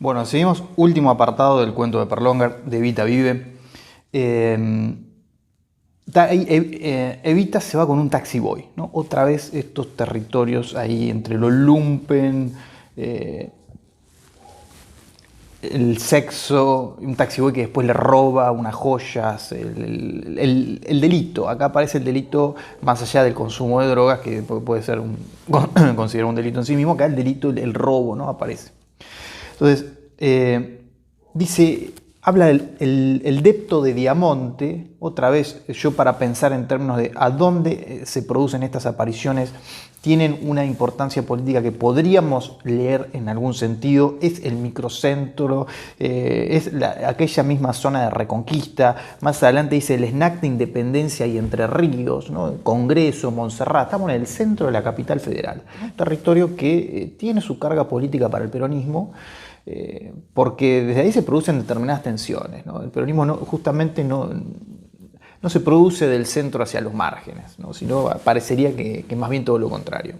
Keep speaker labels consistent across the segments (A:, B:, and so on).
A: Bueno, seguimos. Último apartado del cuento de Perlonger, de Evita Vive. Evita se va con un taxi boy, ¿no? Otra vez estos territorios ahí entre lo lumpen, el sexo, un taxi boy que después le roba unas joyas, el delito. Acá aparece el delito más allá del consumo de drogas, que puede ser considerado un delito en sí mismo. Acá el delito, el robo, ¿no? Aparece. Entonces, habla del depto de Diamonte. Otra vez, yo para pensar en términos de a dónde se producen estas apariciones, tienen una importancia política que podríamos leer en algún sentido. Es el microcentro, es aquella misma zona de Reconquista. Más adelante dice el snack de Independencia y Entre Ríos, ¿no? Congreso, Montserrat. Estamos en el centro de la capital federal. Un territorio que tiene su carga política para el peronismo. Porque desde ahí se producen determinadas tensiones, ¿no? El peronismo justamente no se produce del centro hacia los márgenes, ¿no? Sino parecería que más bien todo lo contrario.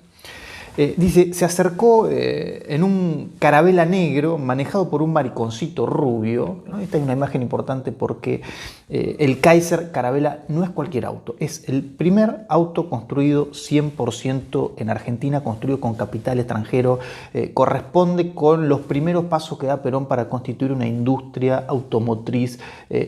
A: Dice, se acercó en un carabela negro manejado por un mariconcito rubio, ¿no? Esta es una imagen importante porque el Kaiser Carabela no es cualquier auto, es el primer auto construido 100% en Argentina, construido con capital extranjero, corresponde con los primeros pasos que da Perón para constituir una industria automotriz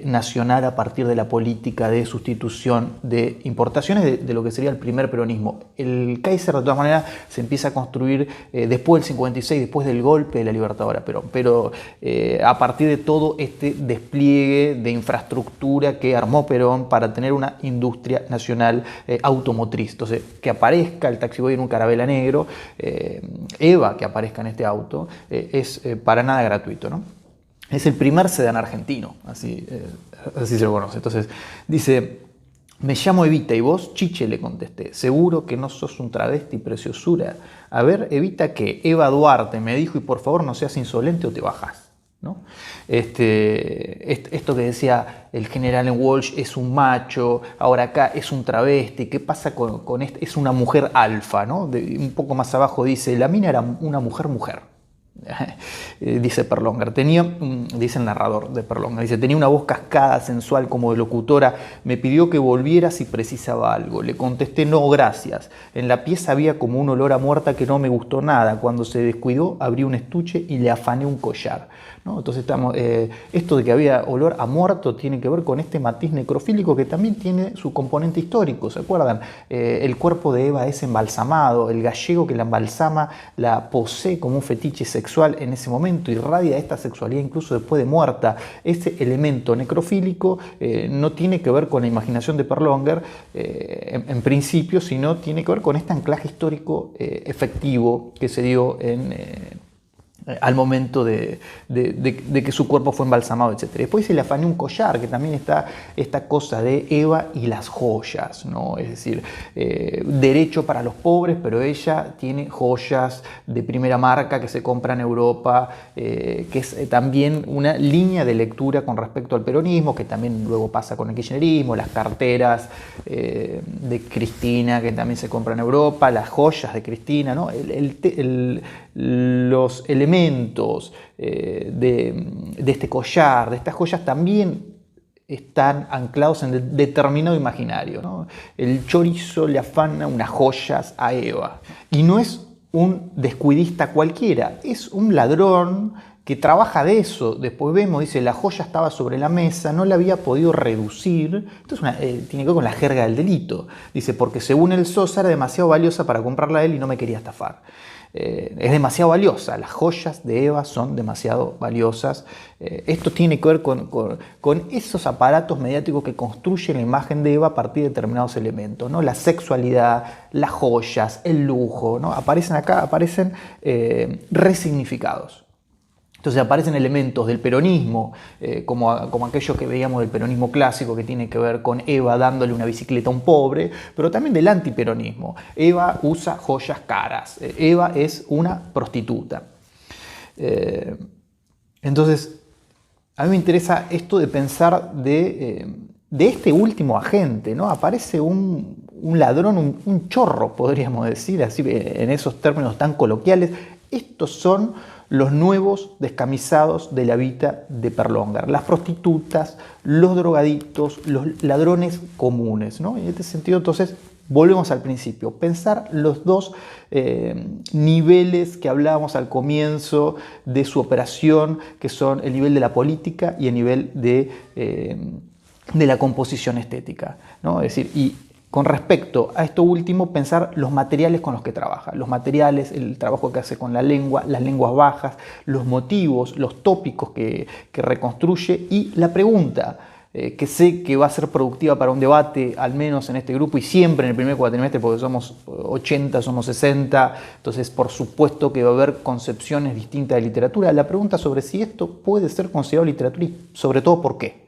A: nacional a partir de la política de sustitución de importaciones de lo que sería el primer peronismo. El Kaiser de todas maneras se empieza a construir después del 56, después del golpe de la Libertadora Perón, pero a partir de todo este despliegue de infraestructura que armó Perón para tener una industria nacional automotriz. Entonces, que aparezca el taxi boy en un carabela negro, Eva que aparezca en este auto, es para nada gratuito, ¿no? Es el primer sedán argentino, así se lo conoce. Entonces, dice: me llamo Evita, ¿y vos? Chiche, le contesté. Seguro que no sos un travesti, preciosura. A ver, Evita, ¿qué? Eva Duarte me dijo, y por favor no seas insolente o te bajás, ¿no? Esto que decía el general en Walsh, es un macho, ahora acá es un travesti. ¿Qué pasa con esto? Es una mujer alfa, ¿no? Un poco más abajo dice, la mina era una mujer. Dice Perlonger, dice el narrador de Perlonger, dice, tenía una voz cascada, sensual como de locutora, me pidió que volviera si precisaba algo, le contesté no gracias, en la pieza había como un olor a muerta que no me gustó nada, cuando se descuidó abrí un estuche y le afané un collar, ¿no? Entonces esto de que había olor a muerto tiene que ver con este matiz necrofílico que también tiene su componente histórico, ¿se acuerdan? El cuerpo de Eva es embalsamado, el gallego que la embalsama la posee como un fetiche sexual en ese momento, irradia esta sexualidad incluso después de muerta. Ese elemento necrofílico no tiene que ver con la imaginación de Perlonger en principio, sino tiene que ver con este anclaje histórico efectivo que se dio al momento de que su cuerpo fue embalsamado, etc. Después se le afané un collar, que también está esta cosa de Eva y las joyas, ¿no? Es decir, derecho para los pobres, pero ella tiene joyas de primera marca que se compran en Europa, que es también una línea de lectura con respecto al peronismo, que también luego pasa con el kirchnerismo, las carteras de Cristina, que también se compran en Europa, las joyas de Cristina, ¿no? Los elementos de este collar, de estas joyas, también están anclados en determinado imaginario, ¿no? El chorizo le afana unas joyas a Eva. Y no es un descuidista cualquiera, es un ladrón que trabaja de eso. Después vemos, dice, la joya estaba sobre la mesa, no la había podido reducir. Esto tiene que ver con la jerga del delito. Dice, porque según el Sosa era demasiado valiosa para comprarla a él y no me quería estafar. Es demasiado valiosa, las joyas de Eva son demasiado valiosas. Esto tiene que ver con esos aparatos mediáticos que construyen la imagen de Eva a partir de determinados elementos, ¿no? La sexualidad, las joyas, el lujo, ¿no? Aparecen acá, aparecen resignificados. Entonces aparecen elementos del peronismo, como aquellos que veíamos del peronismo clásico, que tiene que ver con Eva dándole una bicicleta a un pobre, pero también del antiperonismo. Eva usa joyas caras, Eva es una prostituta. Entonces, a mí me interesa esto de pensar de este último agente, ¿no? Aparece un ladrón, un chorro, podríamos decir, así en esos términos tan coloquiales. Estos son los nuevos descamisados de la vida de Perlongar, las prostitutas, los drogadictos, los ladrones comunes, ¿no? En este sentido, entonces, volvemos al principio, pensar los dos niveles que hablábamos al comienzo de su operación, que son el nivel de la política y el nivel de la composición estética, ¿no? Es decir, y con respecto a esto último, pensar los materiales con los que trabaja, los materiales, el trabajo que hace con la lengua, las lenguas bajas, los motivos, los tópicos que reconstruye y la pregunta, que sé que va a ser productiva para un debate, al menos en este grupo y siempre en el primer cuatrimestre, porque somos 80, somos 60, entonces por supuesto que va a haber concepciones distintas de literatura. La pregunta sobre si esto puede ser considerado literatura y sobre todo por qué.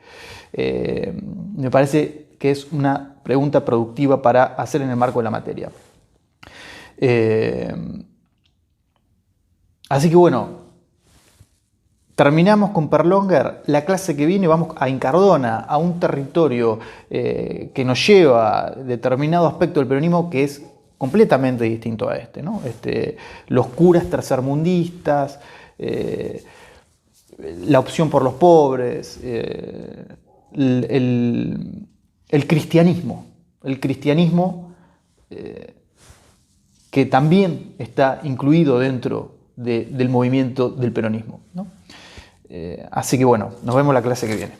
A: Me parece que es una pregunta productiva para hacer en el marco de la materia. Así que bueno, terminamos con Perlongar. La clase que viene vamos a Incardona, a un territorio que nos lleva a determinado aspecto del peronismo que es completamente distinto a este, ¿no? Los curas tercermundistas, la opción por los pobres, el cristianismo que también está incluido dentro del movimiento del peronismo, ¿no? Así que bueno, nos vemos la clase que viene.